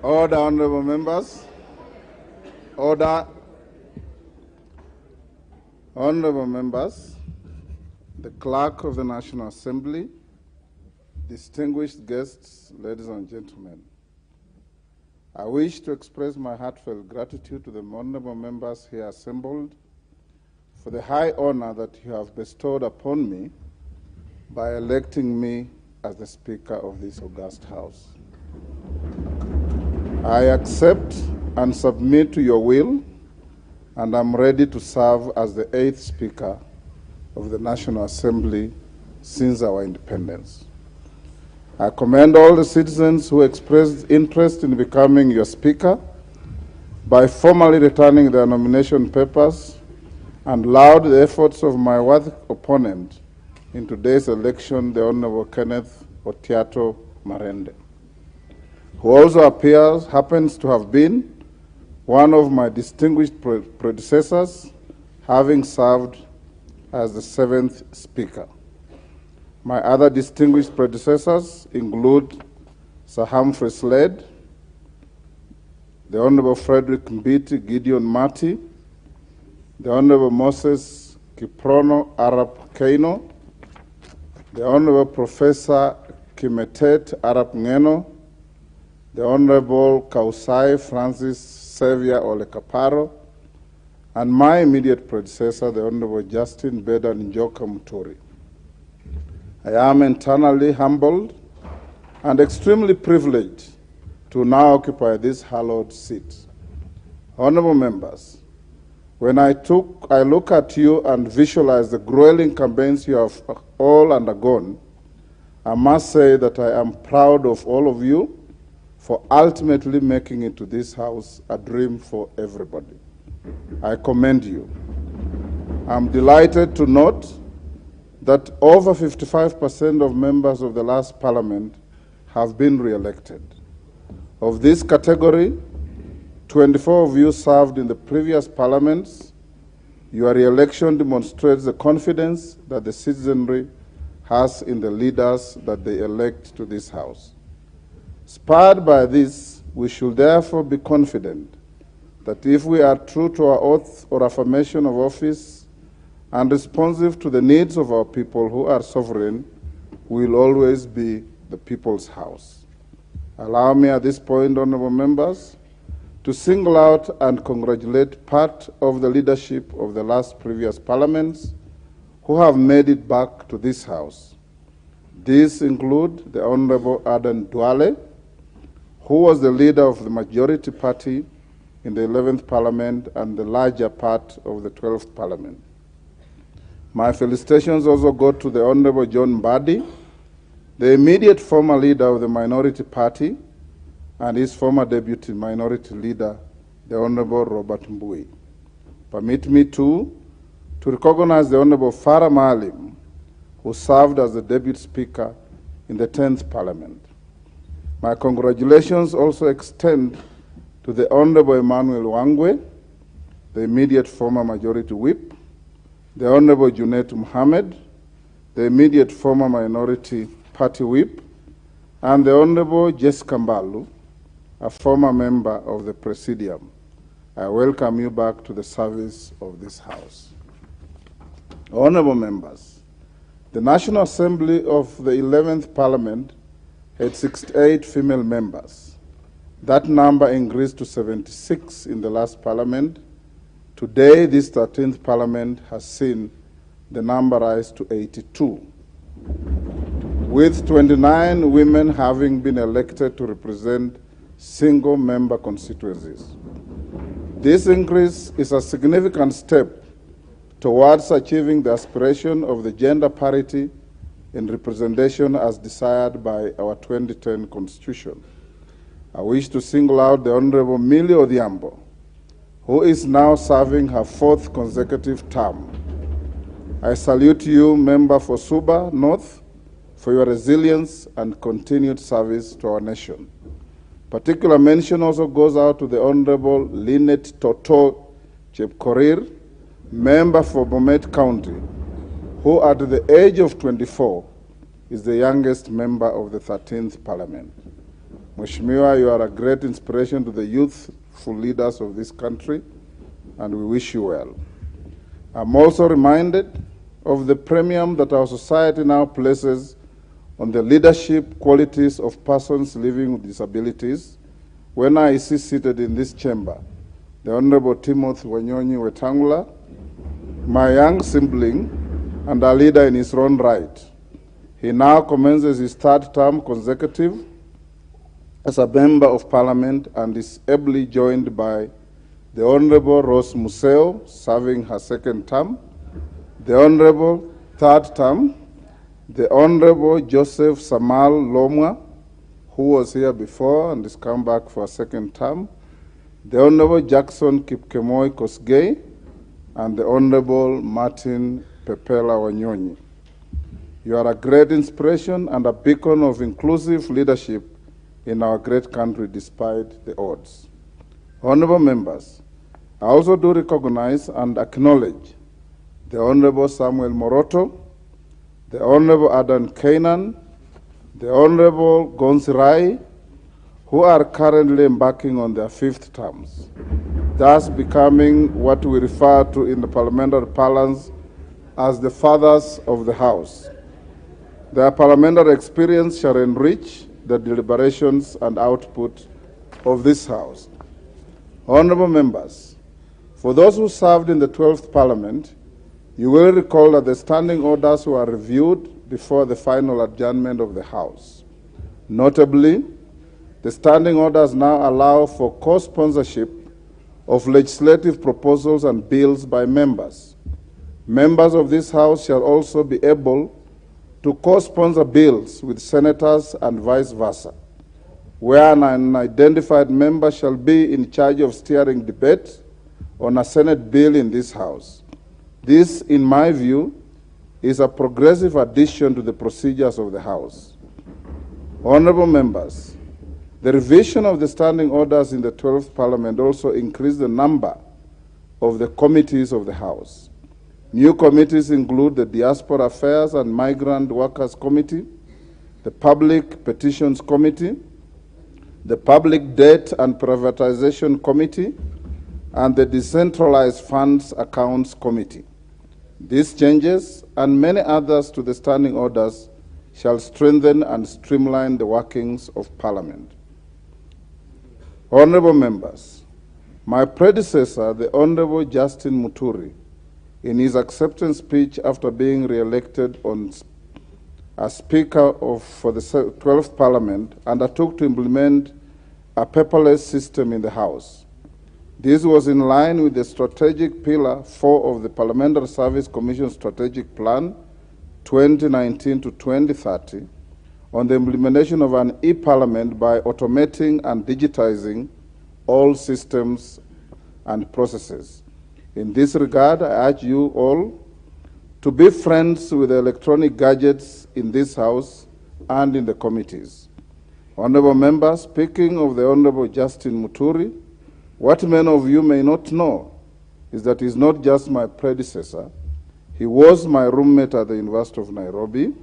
Order, honorable members. Order. Honorable members, the Clerk of the National Assembly, distinguished guests, ladies and gentlemen, I wish to express my heartfelt gratitude to the honorable members here assembled for the high honor that you have bestowed upon me by electing me as the Speaker of this august House. I accept and submit to your will, and I'm ready to serve as the 8th Speaker of the National Assembly since our independence. I commend all the citizens who expressed interest in becoming your Speaker by formally returning their nomination papers and laud the efforts of my worthy opponent in today's election, the Honorable Kenneth Otiato Marende, who also happens to have been one of my distinguished predecessors, having served as the 7th Speaker. My other distinguished predecessors include Sir Humphrey Slade, the Honorable Frederick Mbiti Gideon Mati, the Honorable Moses Kiprono Arap Keino, the Honorable Professor Kimetet Arap Ngeno, the Honorable Kausai Francis Xavier Ole Kaparo, and my immediate predecessor, the Honorable Justin Beda Njoka Muturi. I am eternally humbled and extremely privileged to now occupy this hallowed seat. Honorable members, when I look at you and visualize the grueling campaigns you have all undergone, I must say that I am proud of all of you for ultimately making it to this House a dream for everybody. I commend you. I'm delighted to note that over 55% of members of the last Parliament have been re-elected. Of this category, 24 of you served in the previous parliaments. Your re-election demonstrates the confidence that the citizenry has in the leaders that they elect to this House. Spurred by this, we should therefore be confident that if we are true to our oath or affirmation of office and responsive to the needs of our people who are sovereign, we will always be the people's house. Allow me at this point, honorable members, to single out and congratulate part of the leadership of the last previous parliaments who have made it back to this House. These include the Honorable Aden Duale, who was the leader of the majority party in the 11th Parliament and the larger part of the 12th Parliament. My felicitations also go to the Honorable John Mbadi, the immediate former leader of the minority party, and his former deputy minority leader, the Honorable Robert Mbui. Permit me too to recognize the Honorable Farah Maalim, who served as the deputy speaker in the 10th Parliament. My congratulations also extend to the Honorable Emmanuel Wangwe, the immediate former majority whip, the Honorable Junet Mohammed, the immediate former minority party whip, and the Honorable Jessica Mbalu, a former member of the Presidium. I welcome you back to the service of this House. Honorable members, the National Assembly of the 11th Parliament had 68 female members. That number increased to 76 in the last Parliament. Today, this 13th Parliament has seen the number rise to 82, with 29 women having been elected to represent single-member constituencies. This increase is a significant step towards achieving the aspiration of the gender parity in representation as desired by our 2010 Constitution. I wish to single out the Honorable Millie Odhiambo, who is now serving her 4th consecutive term. I salute you, Member for Suba North, for your resilience and continued service to our nation. Particular mention also goes out to the Honorable Lynette Toto Chepkorir, Member for Bomet County, who at the age of 24 is the youngest member of the 13th Parliament. Mheshimiwa, you are a great inspiration to the youthful leaders of this country, and we wish you well. I'm also reminded of the premium that our society now places on the leadership qualities of persons living with disabilities when I see seated in this chamber the Honorable Timothy Wanyonyi Wetangula, my young sibling and a leader in his own right. He now commences his third term consecutive as a member of parliament and is ably joined by the Honorable Rose Museo, serving her second term, the Honorable third term, the Honorable Joseph Samal Lomwa, who was here before and has come back for a second term, the Honorable Jackson Kipkemoi Kosgei, and the Honorable Martin Pepela Wanyonyi. You are a great inspiration and a beacon of inclusive leadership in our great country despite the odds. Honorable members, I also do recognize and acknowledge the Honorable Samuel Moroto, the Honorable Adan Kainan, the Honorable Gonsirai, who are currently embarking on their fifth terms, thus becoming what we refer to in the parliamentary parlance as the fathers of the House. Their parliamentary experience shall enrich the deliberations and output of this House. Honorable members, for those who served in the 12th Parliament, you will recall that the standing orders were reviewed before the final adjournment of the House. Notably, the standing orders now allow for co-sponsorship of legislative proposals and bills by members. Members of this House shall also be able to co-sponsor bills with senators and vice versa, where an unidentified member shall be in charge of steering debate on a Senate bill in this House. This, in my view, is a progressive addition to the procedures of the House. Honorable members, the revision of the standing orders in the 12th Parliament also increased the number of the committees of the House. New committees include the Diaspora Affairs and Migrant Workers Committee, the Public Petitions Committee, the Public Debt and Privatization Committee, and the Decentralized Funds Accounts Committee. These changes and many others to the standing orders shall strengthen and streamline the workings of Parliament. Honorable members, my predecessor, the Honorable Justin Muturi, in his acceptance speech after being re-elected as Speaker for the 12th Parliament, undertook to implement a paperless system in the House. This was in line with the strategic pillar 4 of the Parliamentary Service Commission Strategic Plan 2019 to 2030 on the implementation of an e-Parliament by automating and digitizing all systems and processes. In this regard, I urge you all to be friends with the electronic gadgets in this House and in the committees. Honorable members, speaking of the Honorable Justin Muturi, what many of you may not know is that he's not just my predecessor. He was my roommate at the University of Nairobi,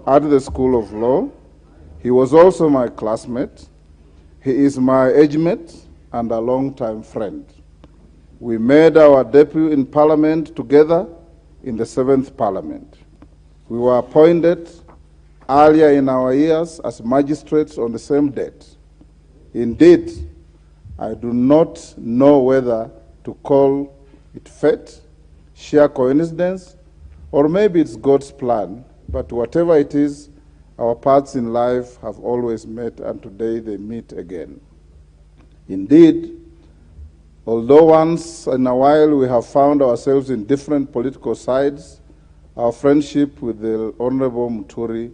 at the School of Law. He was also my classmate. He is my age mate and a long-time friend. We made our debut in Parliament together in the 7th Parliament. We were appointed earlier in our years as magistrates on the same date. Indeed, I do not know whether to call it fate, sheer coincidence, or maybe it's God's plan, but whatever it is, our paths in life have always met, and today they meet again. Indeed, although once in a while we have found ourselves in different political sides, our friendship with the Honorable Muturi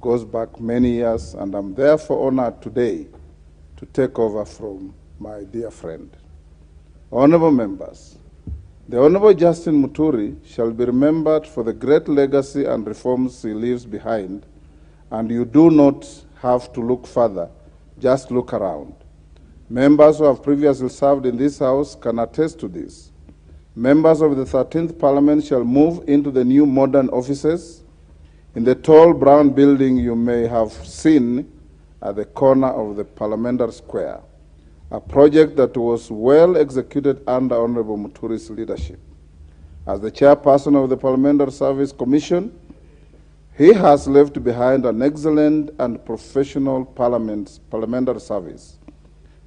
goes back many years, and I'm therefore honored today to take over from my dear friend. Honorable members, the Honorable Justin Muturi shall be remembered for the great legacy and reforms he leaves behind, and you do not have to look further, just look around. Members who have previously served in this House can attest to this. Members of the 13th Parliament shall move into the new modern offices in the tall brown building you may have seen at the corner of the Parliamentary Square, a project that was well executed under Honorable Muturi's leadership. As the chairperson of the Parliamentary Service Commission, he has left behind an excellent and professional parliamentary service.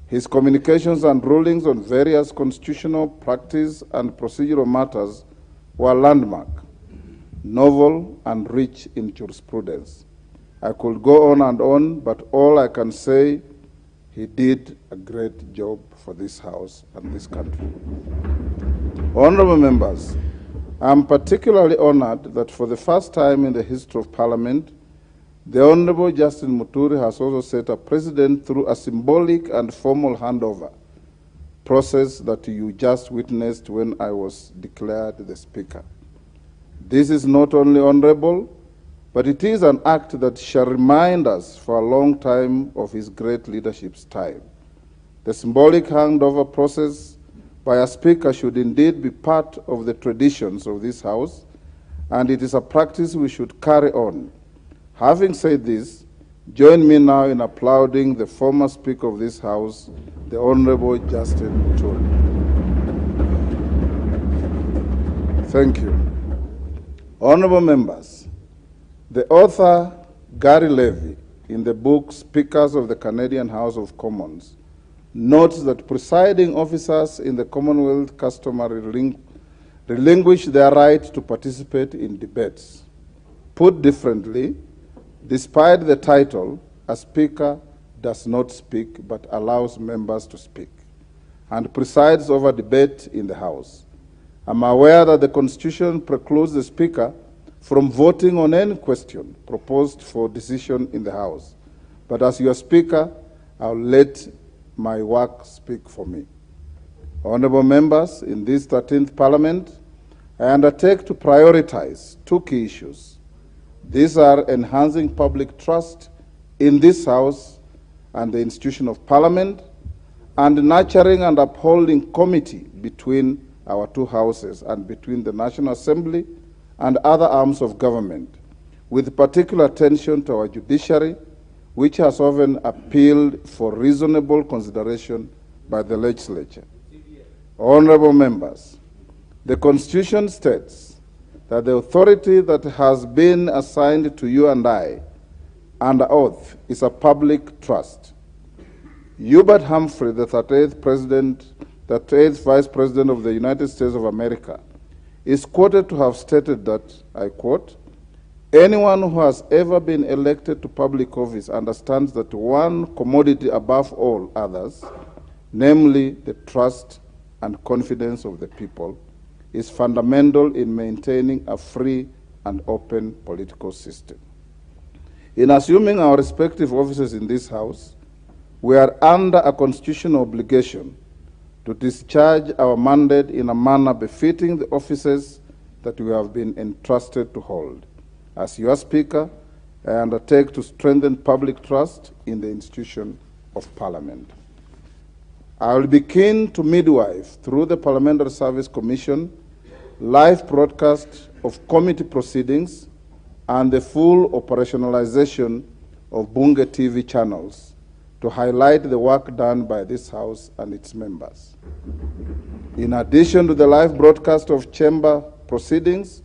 His communications and rulings on various constitutional, practice, and procedural matters were landmark, novel, and rich in jurisprudence. I could go on, but all I can say, he did a great job for this House and this country. Honorable members, I am particularly honored that for the first time in the history of Parliament, the Honorable Justin Muturi has also set a precedent through a symbolic and formal handover process that you just witnessed when I was declared the Speaker. This is not only honorable, but it is an act that shall remind us for a long time of his great leadership style. The symbolic handover process by a Speaker should indeed be part of the traditions of this House, and it is a practice we should carry on. Having said this, join me now in applauding the former Speaker of this House, the Honorable Justin Muturi. Thank you. Honorable members, the author Gary Levy, in the book Speakers of the Canadian House of Commons, notes that presiding officers in the Commonwealth customary relinquish their right to participate in debates. Put differently, despite the title, a Speaker does not speak but allows members to speak and presides over debate in the House. I'm aware that the Constitution precludes the Speaker from voting on any question proposed for decision in the House. But as your Speaker, I'll let my work speak for me. Honorable members, in this 13th Parliament, I undertake to prioritize two key issues. These are enhancing public trust in this House and the institution of Parliament, and nurturing and upholding comity between our two houses and between the National Assembly and other arms of government, with particular attention to our judiciary, which has often appealed for reasonable consideration by the legislature. Honorable members, the Constitution states that the authority that has been assigned to you and I under oath is a public trust. Hubert Humphrey, the 38th Vice President of the United States of America, is quoted to have stated that, I quote, "Anyone who has ever been elected to public office understands that one commodity above all others, namely the trust and confidence of the people, is fundamental in maintaining a free and open political system." In assuming our respective offices in this House, we are under a constitutional obligation to discharge our mandate in a manner befitting the offices that we have been entrusted to hold. As your Speaker, I undertake to strengthen public trust in the institution of Parliament. I will be keen to midwife, through the Parliamentary Service Commission, live broadcast of committee proceedings and the full operationalization of Bunge TV channels to highlight the work done by this House and its members. In addition to the live broadcast of chamber proceedings,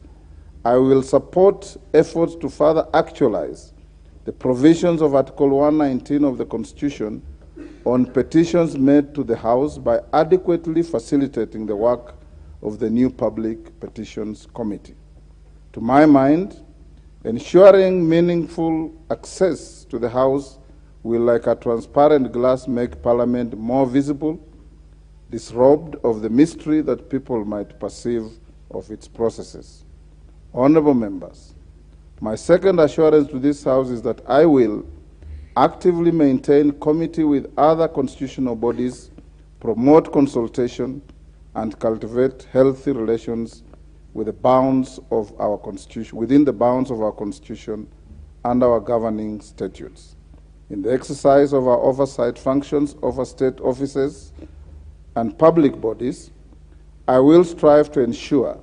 I will support efforts to further actualize the provisions of Article 119 of the Constitution on petitions made to the House by adequately facilitating the work of the new Public Petitions Committee. To my mind, ensuring meaningful access to the House will, like a transparent glass, make Parliament more visible, disrobed of the mystery that people might perceive of its processes. Honorable members, my second assurance to this House is that I will actively maintain committee with other constitutional bodies, promote consultation, and cultivate healthy relations with the bounds of our Constitution, within the bounds of our Constitution and our governing statutes. In the exercise of our oversight functions over state offices and public bodies, I will strive to ensure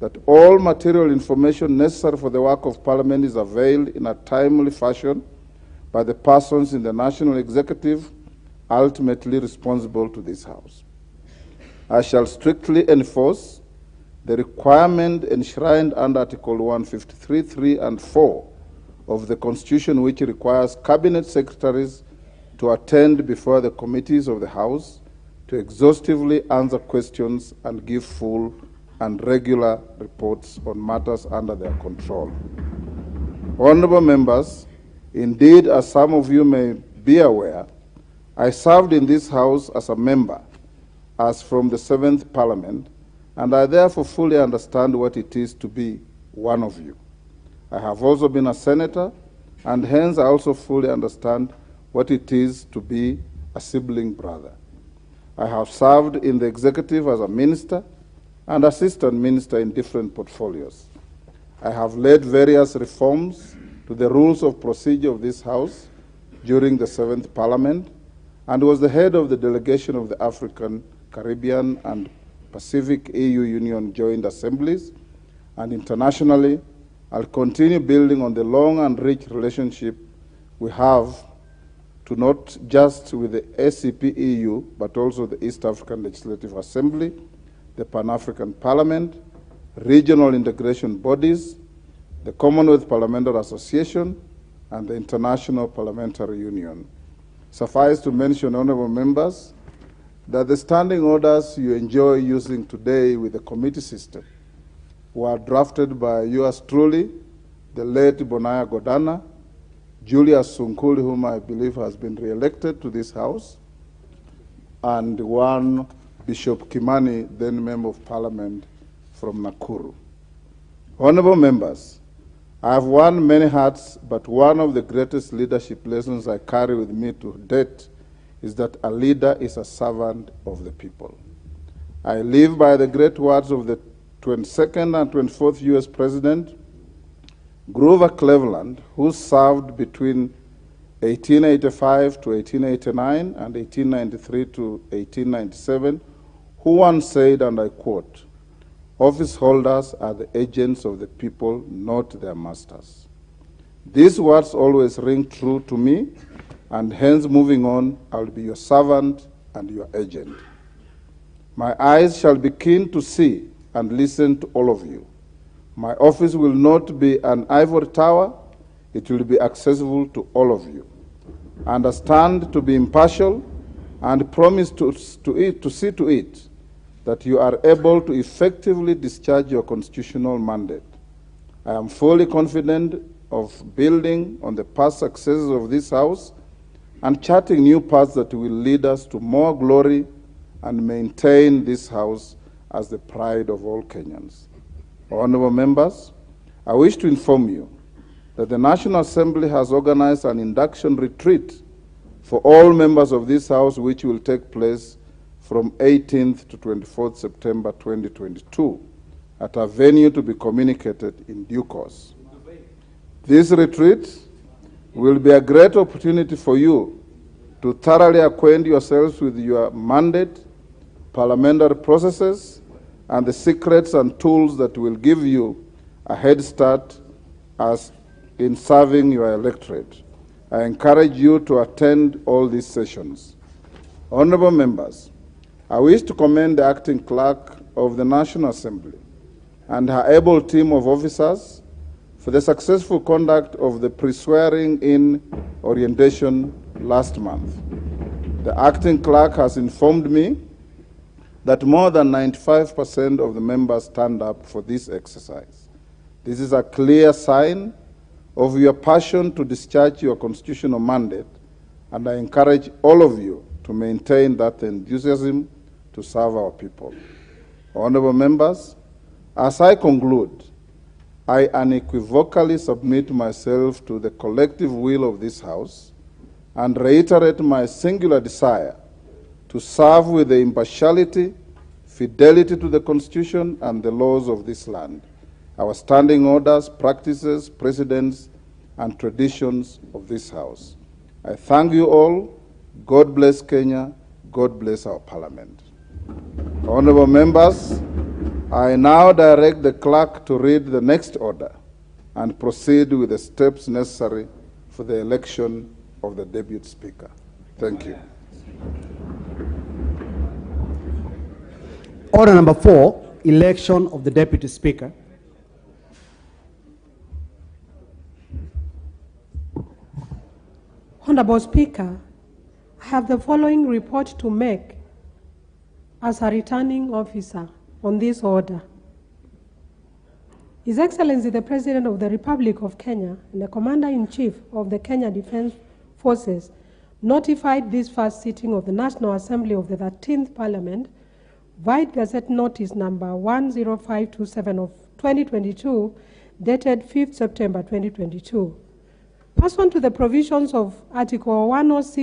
that all material information necessary for the work of Parliament is availed in a timely fashion, by the persons in the National Executive ultimately responsible to this House. I shall strictly enforce the requirement enshrined under Article 153, 3 and 4 of the Constitution, which requires Cabinet Secretaries to attend before the committees of the House to exhaustively answer questions and give full and regular reports on matters under their control. Honorable members, indeed, as some of you may be aware, I served in this House as a member as from the 7th Parliament, and I therefore fully understand what it is to be one of you. I have also been a senator, and hence I also fully understand what it is to be a sibling brother. I have served in the executive as a minister and assistant minister in different portfolios. I have led various reforms to the rules of procedure of this House during the 7th Parliament and was the head of the delegation of the African, Caribbean, and Pacific EU Union Joint Assemblies, and internationally, I'll continue building on the long and rich relationship we have to not just with the ACP EU, but also the East African Legislative Assembly, the Pan-African Parliament, regional integration bodies, the Commonwealth Parliamentary Association, and the International Parliamentary Union. Suffice to mention, honorable members, that the standing orders you enjoy using today with the committee system were drafted by yours truly, the late Bonaya Godana, Julius Sunkuli, whom I believe has been re-elected to this House, and one Bishop Kimani, then Member of Parliament from Nakuru. Honorable members, I have worn many hats, but one of the greatest leadership lessons I carry with me to date is that a leader is a servant of the people. I live by the great words of the 22nd and 24th U.S. President, Grover Cleveland, who served between 1885 to 1889 and 1893 to 1897, who once said, and I quote, "Office holders are the agents of the people, not their masters." These words always ring true to me, and hence moving on, I will be your servant and your agent. My eyes shall be keen to see and listen to all of you. My office will not be an ivory tower, it will be accessible to all of you. Understand to be impartial and promise to see to it that you are able to effectively discharge your constitutional mandate. I am fully confident of building on the past successes of this House and charting new paths that will lead us to more glory and maintain this House as the pride of all Kenyans. Honorable members, I wish to inform you that the National Assembly has organized an induction retreat for all members of this House, which will take place from 18th to 24th September 2022 at a venue to be communicated in due course. This retreat will be a great opportunity for you to thoroughly acquaint yourselves with your mandate, parliamentary processes, and the secrets and tools that will give you a head start as in serving your electorate. I encourage you to attend all these sessions. Honorable members, I wish to commend the acting clerk of the National Assembly and her able team of officers for the successful conduct of the pre-swearing-in orientation last month. The acting clerk has informed me that more than 95% of the members turned up for this exercise. This is a clear sign of your passion to discharge your constitutional mandate, and I encourage all of you to maintain that enthusiasm to serve our people. Honorable members, as I conclude, I unequivocally submit myself to the collective will of this House and reiterate my singular desire to serve with the impartiality, fidelity to the Constitution and the laws of this land, our standing orders, practices, precedents, and traditions of this House. I thank you all. God bless Kenya. God bless our Parliament. Honorable members, I now direct the clerk to read the next order and proceed with the steps necessary for the election of the Deputy Speaker. Thank you. Order number 4, election of the Deputy Speaker. Honorable Speaker, I have the following report to make as a returning officer on this order. His Excellency the President of the Republic of Kenya and the Commander-in-Chief of the Kenya Defense Forces notified this first sitting of the National Assembly of the 13th Parliament, Void Gazette Notice number 10527 of 2022, dated 5th September 2022. Pursuant to the provisions of Article 106